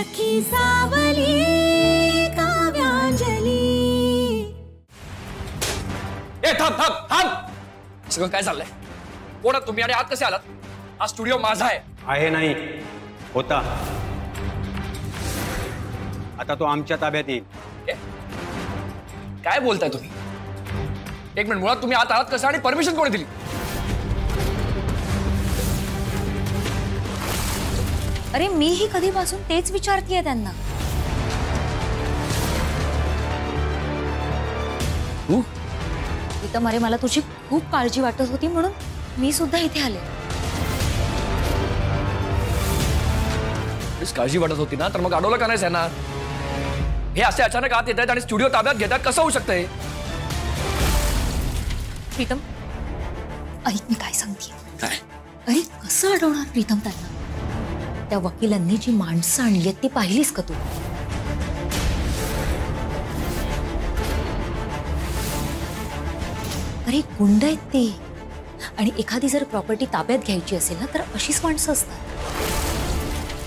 सखी सावली काव्यांजली। ए थांब थांब थांब, सगळं काय चाललंय? कोण आहात तुम्ही आणि आत कसे आलात? हा स्टुडिओ माझा आहे नाही होता, आता तो आमच्या ताब्यात येईल। काय बोलताय तुम्ही? एक मिनिट, मुळात तुम्ही आत आलात कसं आणि परमिशन कोणी दिली? अरे मीही कधीपासून तेच विचारतीये त्यांना। प्रीतम, अरे मला तुझी खूप काळजी वाटत होती म्हणून मी सुद्धा इथे आले। काळजी वाटत होती ना, तर मग अडवलं का नाही त्यांना? हे असे अचानक आत येत आहेत आणि स्टुडिओ ताब्यात घेतात, कसं होऊ शकतंय? प्रीतम ऐक, मी काय सांगते। काय? अरे कसं अडवणार प्रीतम त्यांना? त्या वकिलांनी जी माणसं आणली ती पाहिलीस का तू? अरे गुंड आहेत ते, आणि एखादी जर प्रॉपर्टी ताब्यात घ्यायची असेल ना तर अशीच माणसं असतात।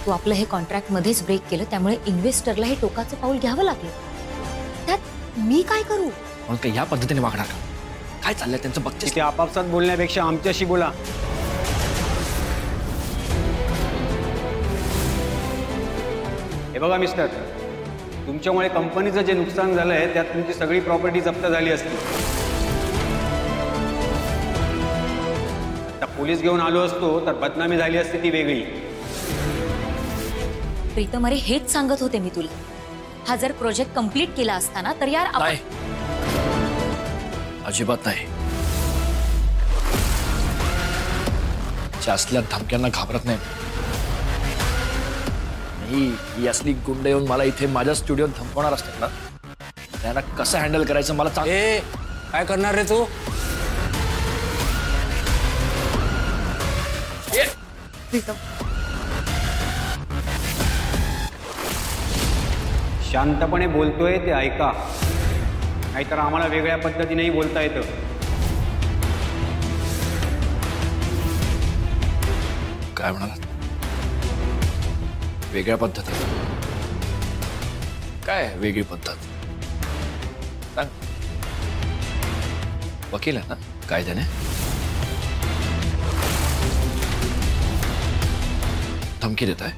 तू आपलं हे कॉन्ट्रॅक्ट मध्येच ब्रेक केलं, त्यामुळे इन्व्हेस्टरला हे टोकाचं पाऊल घ्यावं लागेल। त्यात मी काय करू? म्हणून काही ह्या पद्धतीने वागणार का? काय चाललंय त्यांचं बघते? ते आपापसात बोलण्यापेक्षा आमच्याशी बोला। हे बघा मिस्टर, तुमच्यामुळे कंपनीचं जे नुकसान झालंय त्यात तुमची सगळी प्रॉपर्टी जप्त झाली असती। आता पोलीस घेऊन आलो असतो तर बदनामी झाली असती ती वेगळी। प्रीतम, अरे हेच सांगत होते मी तुला। हा जर प्रोजेक्ट कंप्लीट केला असता ना तर यार नाही, अजिबात नाही। असल्या धमक्यांना घाबरत नाही। ही असली गुंड येऊन मला इथे माझ्या स्टुडिओत धमकवणार असतात ना, त्यांना कसं हँडल करायचं मला सांग। काय करणार रे तू? शांतपणे बोलतोय ते ऐका, नाहीतर आम्हाला वेगळ्या पद्धतीनेही बोलता येतं। काय म्हणालात? वेगळ्या पद्धत? काय वेगळी पद्धत? सांग। वकील आहे ना कायद्याने? धमकी देत आहे?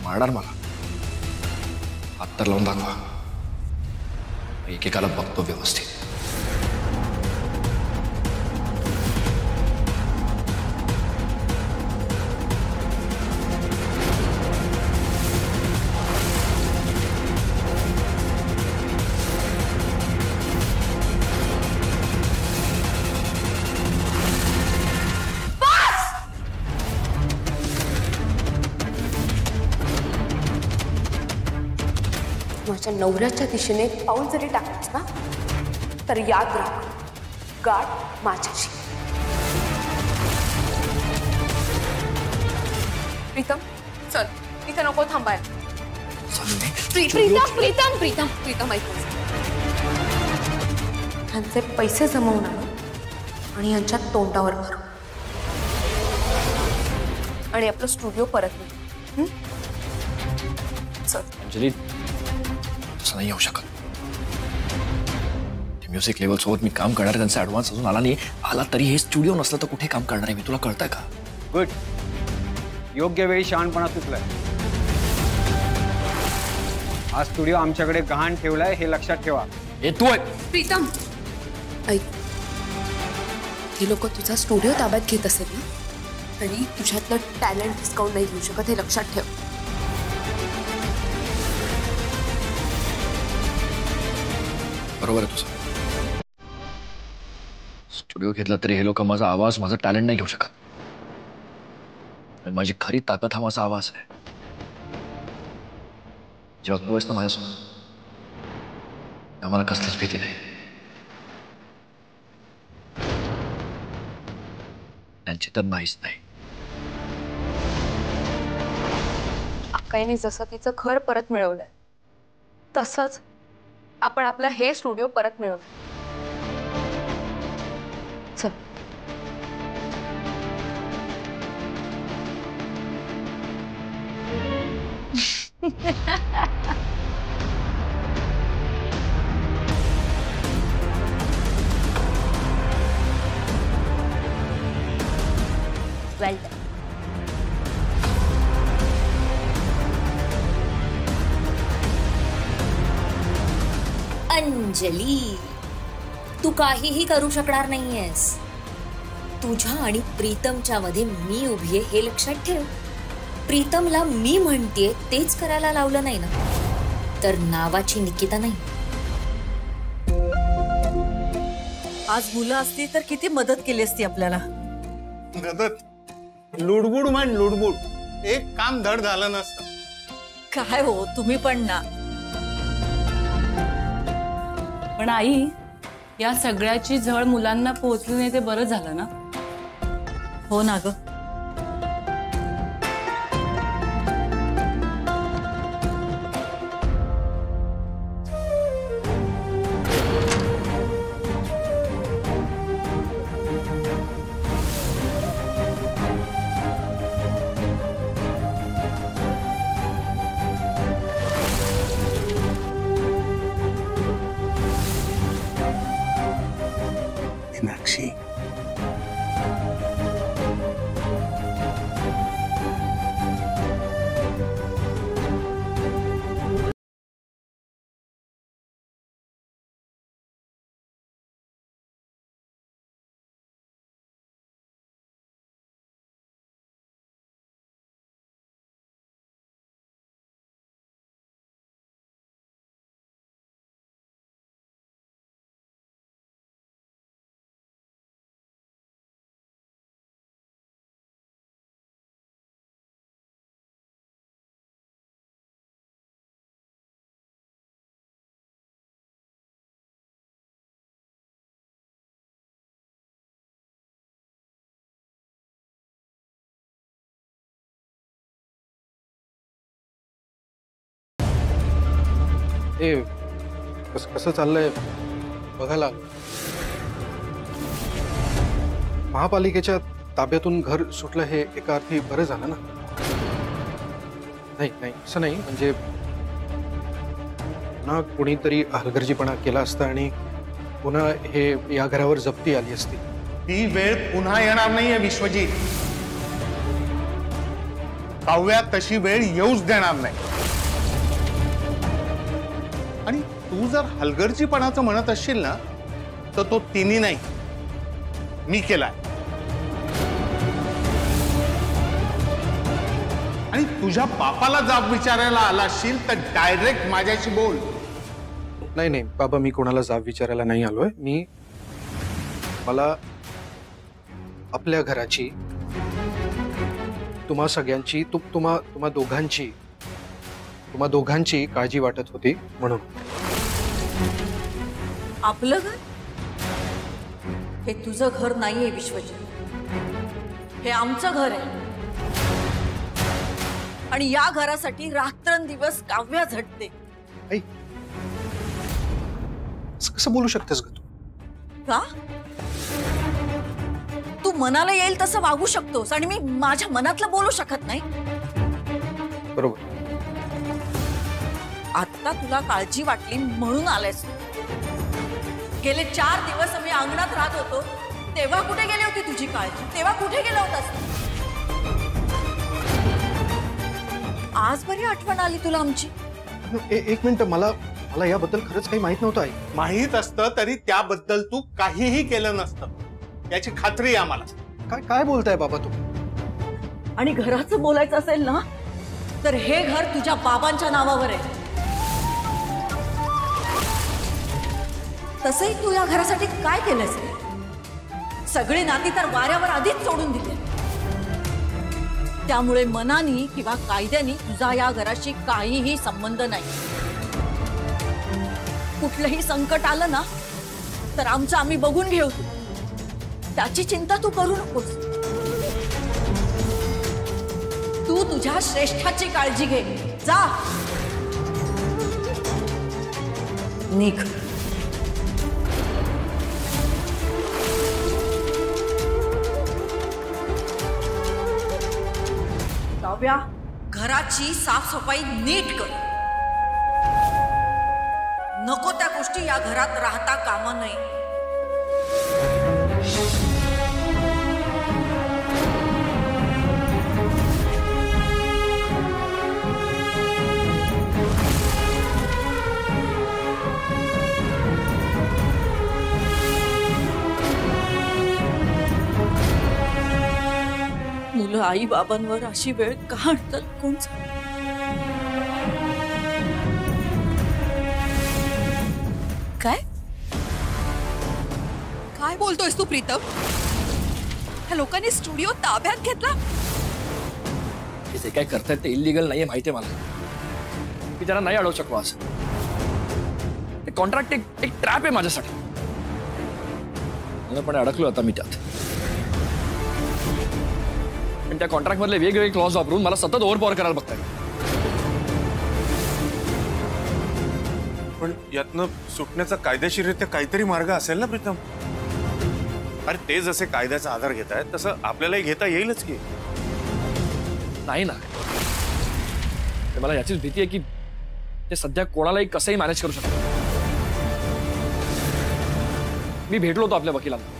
मारणार मला? हात तर लावून दाखवा, एकेकाला बघतो व्यवस्थित। माझ्या नवऱ्याच्या दिशेने एक पाऊल जरी टाकलीस ना तर याद राख, गाठ माझ्याशी। प्रीतम चल, इथे नको थांबाय। प्रीतम प्रीतम प्रीतम प्रीतम ऐक, ह्यांचे पैसे जमवून आणि यांच्या तोंडावर मारू आणि आपलं स्टुडिओ परत मिळू। चल अंजली, असं नाही होऊ शकत। म्युझिक लेवल सोबत मी काम करणार, त्यांचा ऍडव्हान्स अजून आला नाही। आला तरी हे स्टुडिओ नसलं तर कुठे काम करणार आहे मी, तुला कळतंय का? गुड, योग्य वेळी शहाणपणा सुचलाय। हा स्टुडिओ आमच्याकडे गहाण ठेवलाय हे लक्षात ठेवा। हे तू आहे प्रीतम, ऐक, हे लोक तुझा स्टुडिओ ताब्यात घेत असेल ना तरी तुझ्यातलं टॅलेंट डिस्काउंट नाही घेऊ शकत, हे लक्षात ठेव। बरोबर आहे तुझं। स्टुडिओ घेतला तरी हे लोक माझा आवाज, माझा टॅलेंट नाही घेऊ शकत। माझी खरी ताकद हा माझा आवाज आहे। जेव्हा तू आहेस ना माझ्यासोबत, आम्हाला कसलीच भीती नाही। त्यांची तर नाहीच नाही। अक्काईने जसं तिचं घर परत मिळवलंय तसंच आपण आपलं हे स्टुडिओ परत मिळवलं। चल वेल डन. अंजली, तू काहीही करू शकणार नाहीयेस. तुझ्या आणि प्रीतमच्या मध्ये मी उभी आहे हे लक्षात ठेव. प्रीतमला मी म्हणतेय तेच करायला लावलं नाही ना, तर नावाची निकिता नाही. आज मुलं असती तर किती मदत केली असती आपल्याला. मदत लुडबुड म्हण लुडबुड, एक काम धड झालं नसतं. काय हो तुम्ही पण ना. पण आई, या सगळ्याची झळ मुलांना पोहोचली नाही ते बरं झालं ना. हो ना ग. मीनाक्षी, ए कसं चाललंय बघायला. महापालिकेच्या ताब्यातून घर सुटलं हे एका अर्थी बरं झालं ना. नाही नाही असं नाही, म्हणजे पुन्हा कुणीतरी हलगर्जीपणा केला असता आणि पुन्हा हे या घरावर जप्ती आली असती. ती वेळ पुन्हा येणार नाहीये विश्वजीत. काव्या तशी वेळ येऊच देणार नाही. आणि तू जर हलगर्जीपणाचं म्हणत असशील ना, तर तो तिन्ही नाही मी केलाय. आणि तुझ्या बापाला जाब विचारायला आला असशील तर डायरेक्ट माझ्याशी बोल. नाही नाही बाबा, मी कोणाला जाब विचारायला नाही आलोय. मला आपल्या घराची, तुम्हा सगळ्यांची, तुम्हा दोघांची काळजी वाटत होती म्हणून. आपलं घर हे तुझं घर नाहीये विश्वजीत, हे आमचं घर आहे. आणि या घरासाठी रात्रंदिवस काव्या झटते. आई, कसं बोलू शकतेस ग तू? का तू मनाला येईल तसं वागू शकतोस आणि मी माझ्या मनातलं बोलू शकत नाही? बरोबर. आता तुला काळजी वाटली म्हणून आलेस. गेले 4 दिवस आम्ही अंगणात राहत होतो तेव्हा कुठे गेली होती तुझी काळजी? तेव्हा कुठे गेला होतास? आज बरी आठवण आली तुला आमची. एक मिनिट, मला याबद्दल खरंच काही माहित नव्हतं. आई, माहित असतं तरी त्याबद्दल तू काहीही केलं नसतं याची खात्री आहे आम्हाला. काय बोलताय बाबा तू? आणि घराचं बोलायचं असेल ना तर हे घर तुझ्या बाबांच्या नावावर आहे. तसंही तू या घरासाठी काय केलंस? सगळी नाती तर वाऱ्यावर आधीच सोडून दिली. त्यामुळे मनाने किंवा कायद्याने तुझा या घराशी काहीही संबंध नाही. कुठलंही संकट आलं ना तर आमचं आम्ही बघून घेऊ. त्याची चिंता तू करू नकोस. तू तुझ्या श्रेष्ठाची काळजी घे. जा निघ. काव्या, घराची साफसफाई नीट कर. नको त्या गोष्टी या घरात राहता कामा नये. मुलं आई बाबांवर अशी वेळ का आणतात कोण जाणे. काय काय बोलतोयस तू प्रीतम? ह्या लोकांनी स्टुडिओ ताब्यात घेतला. हे जे काय करतायत ते इलिगल नाहीये माहितीये मला. मी त्यांना नाही अडवू शकलो असं. ते कॉन्ट्रॅक्ट एक ट्रॅप आहे माझ्यासाठी. पण अडकलो आता मी त्यात. पण त्या कॉन्ट्रॅक्ट मधले वेगवेगळे क्लॉज वापरून मला सतत ओव्हरपॉवर करायला बघताय. पण यातनं सुटण्याचा कायदेशीररित्या काहीतरी मार्ग असेल ना प्रीतम? अरे ते जसे कायद्याचा आधार घेत आहेत तसं आपल्यालाही घेता येईलच की. नाही ना, मला याचीच भीती आहे की ते सध्या कोणालाही कसंही मॅनेज करू शकतात. मी भेटलो होतो आपल्या वकिलांना,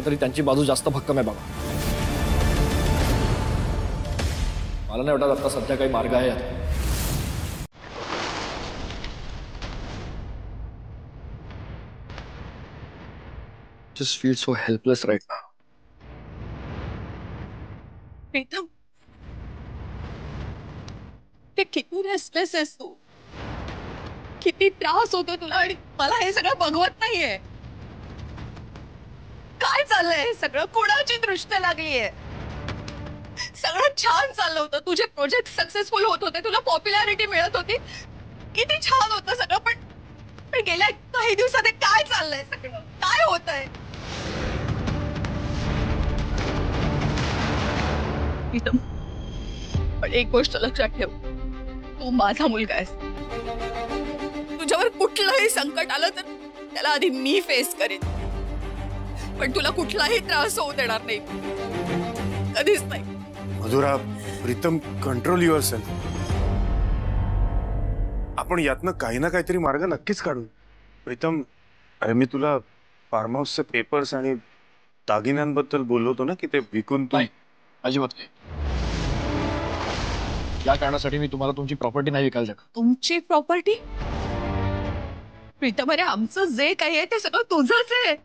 तरी त्यांची बाजू जास्त भक्कम आहे बाबा. मला नाही वाटत आता सध्या काही मार्ग आहे. Just feel so helpless right now. Pritam, ते किती रेस्टलेस आहेस तू. किती त्रास होतो तुला आणि मला हे सगळं बघवत नाहीये. काय चाललंय सगळं? कोणाची दृष्ट लागलीये? सगळं छान चाललं होतं. तुझे प्रोजेक्ट सक्सेसफुल होत होते. तुला पॉप्युलॅरिटी मिळत होती. किती छान होतं सगळं. पण गेल्या काही दिवसात काय चाललंय सगळं? काय होतंय? प्रीतम, पण एक गोष्ट लक्षात ठेव, तू माझा मुलगा आहेस. तुझ्यावर कुठलंही संकट आलं तर त्याला आधी मी फेस करेन. पण तुला कुठलाही त्रास होऊ देणार नाही. कधीच नाही. Madhura, Pritam, control yourself. आपण यातनं काही ना काहीतरी मार्ग नक्कीच काढू. प्रीतम, अरे मी तुला फार्म हाऊसचे पेपर्स आणि दागिन्यांबद्दल बोललो होतो ना की ते विकून तू. अजिबात नाही. या कारणासाठी मी तुम्हाला तुमची प्रॉपर्टी नाही विकायला शकत. तुमची प्रॉपर्टी? प्रीतम, अरे आमचं जे काही आहे ते सगळं तुझंच आहे.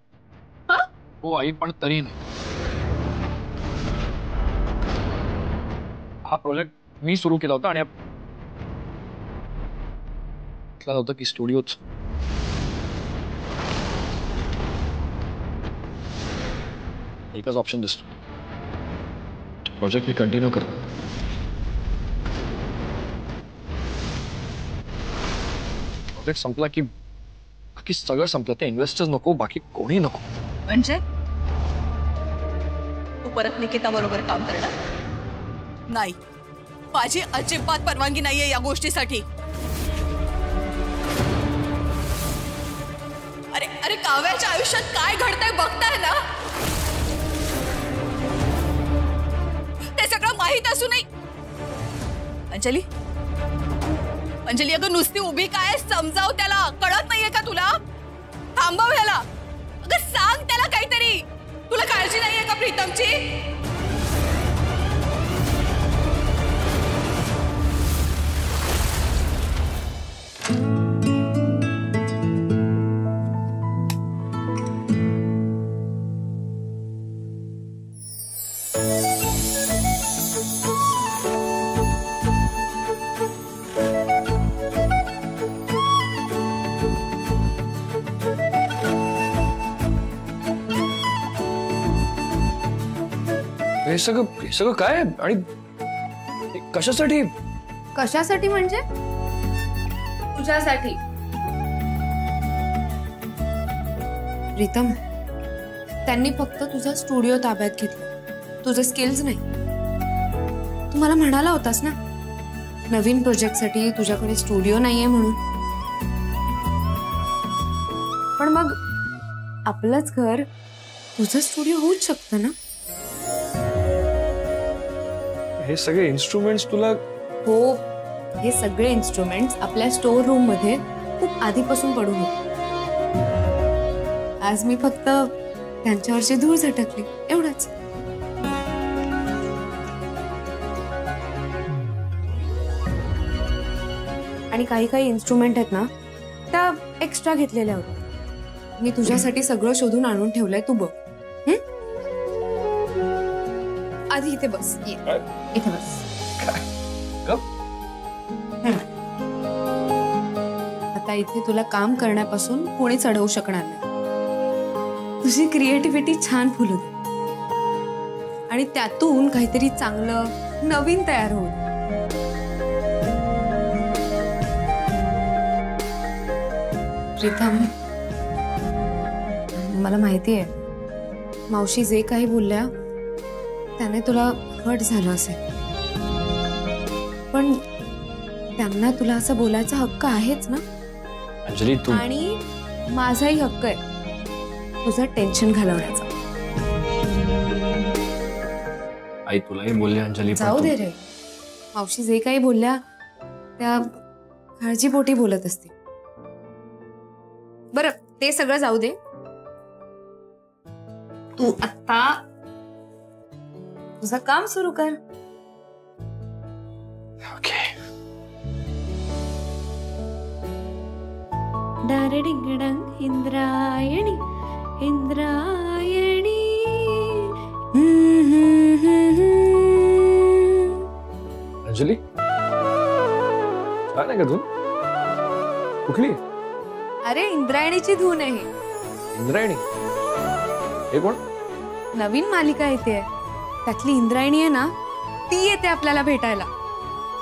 हो आई, पण तरी नाही. हा प्रोजेक्ट मी सुरू केला होता आणि होतं की स्टुडिओच एकच ऑप्शन दिसतो. प्रोजेक्ट मी कंटिन्यू करतो. प्रोजेक्ट संपला की बाकी सगळं संपलं. ते इन्व्हेस्टर्स नको, बाकी कोणी नको. म्हणजे तू परत निकिता बरोबर काम करणार? नाही, माझी अजिबात परवानगी नाहीये या गोष्टीसाठी. अरे अरे काव्याच्या आयुष्यात काय घडतंय बघताय ना? ते सगळं माहित असूनही अंजली, अंजली अगं नुसती उभी काय समजाव त्याला. कळत नाहीये का तुला? थांबव ह्याला. अगं सांग त्याला काहीतरी. तुला काळजी नाहीये का प्रीतमची? हे सगळं काय आणि कशासाठी? कशासाठी म्हणजे? तुझ्यासाठी. प्रीतम, त्यांनी फक्त तुझा स्टुडिओ ताब्यात घेतला, तुझे स्किल्स नाही. तू मला म्हणाला होतास ना नवीन प्रोजेक्टसाठी तुझ्याकडे स्टुडिओ नाहीये म्हणून. पण मग आपलंच घर तुझं स्टुडिओ होऊच शकतं ना. हे सगळे इन्स्ट्रुमेंट्स तुला हो, हे सगळे इन्स्ट्रुमेंट्स आपल्या स्टोर रूम मध्ये खूप आधीपासून पडून होते. आज मी फक्त त्यांच्यावरची धूळ झटकली एवढंच. आणि काही काही इन्स्ट्रुमेंट आहेत ना, त्या एक्स्ट्रा घेतलेल्या होत्या. मी तुझ्यासाठी सगळं शोधून आणून ठेवलंय, तू बघ. आधी इथे बस, इथे बस. आता इथे तुला काम करण्यापासून कोणीच अडवू शकणार नाही. तुझी क्रिएटिव्हिटी छान फुलू दे आणि त्यातून काहीतरी चांगलं नवीन तयार होऊ दे. प्रीतम, मला माहिती आहे मावशी जे काही बोलल्या त्याने तुला हर्ट झालं असेल, पण त्यांना तुला असं बोलायचा हक्क आहेच ना. अंजली तू आणि माझाही हक्क आहे तुझं टेन्शन घालवण्याचा. आई तुलाही बोलले अंजली, जाऊ दे रे, मावशी जे काही बोलल्या त्या काळजीपोटी बोलत असतील. बरं, ते सगळं जाऊ दे. तू आता तुझं काम सुरू कर. ओके. डारडिंगडंग इंद्रायणी इंद्रायणी. अंजली छान आहे का धून? कुठली? अरे इंद्रायणीची धून आहे. इंद्रायणी? हे कोण? नवीन मालिका येते, त्यातली इंद्रायणी आहे ना, ती येते आपल्याला भेटायला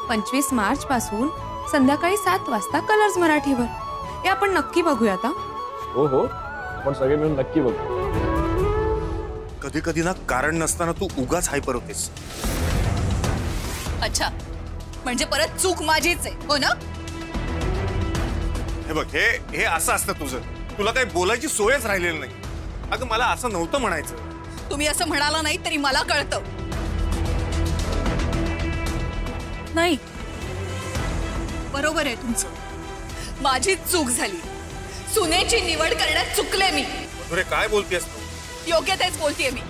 25 मार्च पासून संध्याकाळी 7 वाजता कलर्स मराठीवर. हे आपण नक्की बघूया आता. हो हो, आपण सगळे मिळून नक्की बघू. कधी कधी ना कारण नसताना तू उगाच हायपर होतेस. अच्छा, म्हणजे परत चूक माझीच आहे, हो ना? हे बघ, हे असं असतं तुझं. तुला काही बोलायची सोयच राहिलेली नाही. अगं मला असं नव्हतं म्हणायचं. तुम्ही असं म्हणाला नाही तरी मला कळतं. नाही, बरोबर आहे तुमचं. माझीच चूक झाली. सुनेची निवड करण्यात चुकले मी. अरे काय बोलतेस तू? योग्य तेच बोलतेय मी.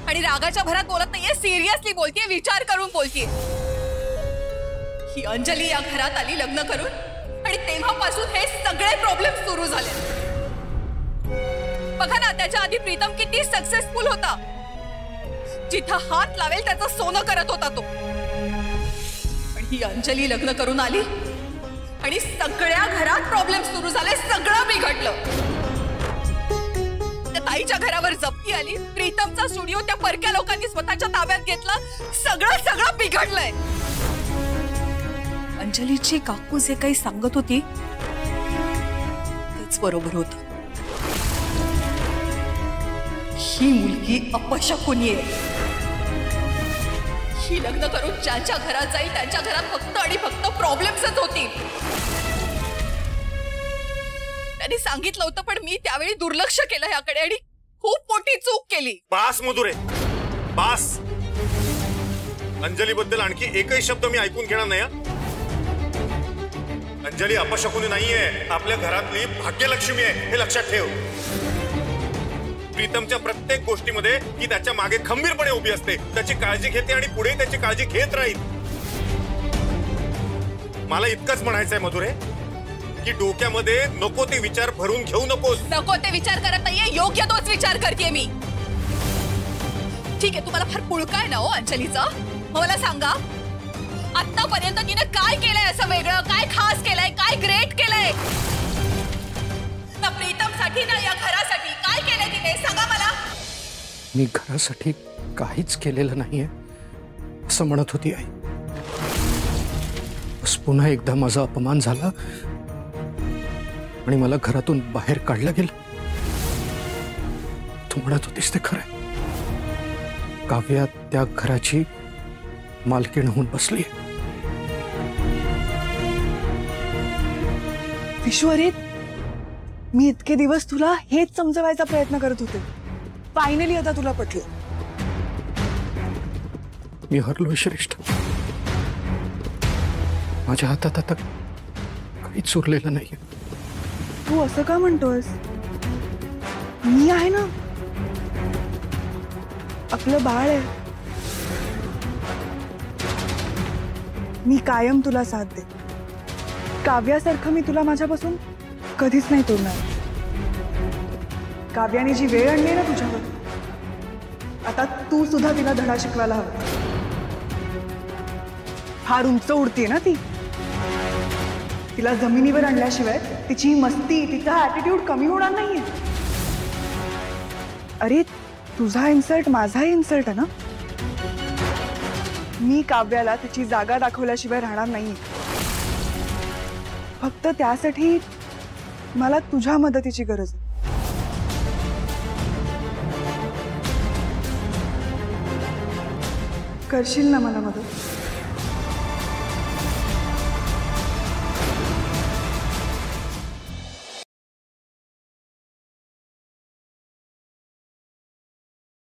आणि रागाच्या भरात बोलत नाहीये, सिरियसली बोलतेय, विचार करून बोलतेय. ही अंजली या घरात आली लग्न करून आणि तेव्हापासून हे सगळे प्रॉब्लेम सुरू झाले. बघा ना, त्याच्या आधी प्रीतम किती सक्सेसफुल होता. जिथं हात लावेल त्याचं सोनं करत होता तो. आणि ही अंजली लग्न करून आली आणि सगळ्या घरात प्रॉब्लेम सुरू झाले, सगळं बिघडलं. त्या ताईच्या घरावर जप्ती आली, प्रीतमचा स्टुडिओ त्या परक्या लोकांनी स्वतःच्या ताब्यात घेतला, सगळं बिघडलंय. अंजलीची काकू जे काही सांगत होती तेच बरोबर होतं. ही मुलगी अपशकुनी आहे. ही लग्न करून ज्यांच्या घरात जाईल त्यांच्या घरात फक्त आणि फक्त प्रॉब्लेम्सच होतील. त्यांनी सांगितलं होतं, पण मी त्यावेळी दुर्लक्ष केलं याकडे आणि खूप मोठी चूक केली. बास मधुरे, बास. अंजली बद्दल आणखी एकही शब्द मी ऐकून घेणार नाही. अंजली अपशकुनी नाहीये, आपल्या घरातली भाग्यलक्ष्मी आहे, हे लक्षात ठेव. प्रीतमच्या प्रत्येक गोष्टीमध्ये ही त्याच्या मागे खंबीरपणे उभी असते, त्याची काळजी घेते आणि पुढे त्याची काळजी घेत राहील. मला इतकंच म्हणायचंय मधुरे की डोक्यामध्ये नको ते विचार भरून घेऊ नकोस. नको ते विचार करत नाहीये, योग्य तोच विचार करतेय मी. ठीक आहे, तुम्हाला फार पुळका ना हो अंजलीचा. मला सांगा, आतापर्यंत तिने काय केलंय असं वेगळं, काय खास केलंय, काय ग्रेट केलंय? ना प्रीतमसाठी ना या घरासाठी काय केलंय तिने, सांगा मला. मी घरासाठी काहीच केलेलं नाहीये असं म्हणत होती आई. बस पुन्हा एकदा माझा अपमान झाला आणि मला घरातून बाहेर काढलं गेलं. तू म्हणत होतीस ते खरं. काव्या त्या घराची मालकीण होऊन बसली. विश्वरीत, मी इतके दिवस तुला हेच समजवायचा प्रयत्न करत होते. फायनली आता तुला पटलं. मी हरलोय श्रेष्ठ. माझ्या हातात आता काहीच उरलेलं नाहीये. तू असं का म्हणतोयस? मी आहे ना, आपलं बाळ आहे. मी कायम तुला साथ दे. काव्यासारखं मी तुला माझ्यापासून कधीच नाही तोडणार. काव्याने जी वेळ आणली ना तुझ्यावर, आता तू सुद्धा तिला धडा शिकवायला हवा. फार उंच उडतीये ना ती. तिला जमिनीवर आणल्याशिवाय तिची मस्ती, तिचा ऍटिट्यूड कमी होणार नाहीये. अरे तुझा इन्सल्ट माझाही इन्सल्ट आहे ना. मी काव्याला तिची जागा दाखवल्याशिवाय राहणार नाहीये. फक्त त्यासाठी मला तुझ्या मदतीची गरज आहे. करशील ना मला मदत?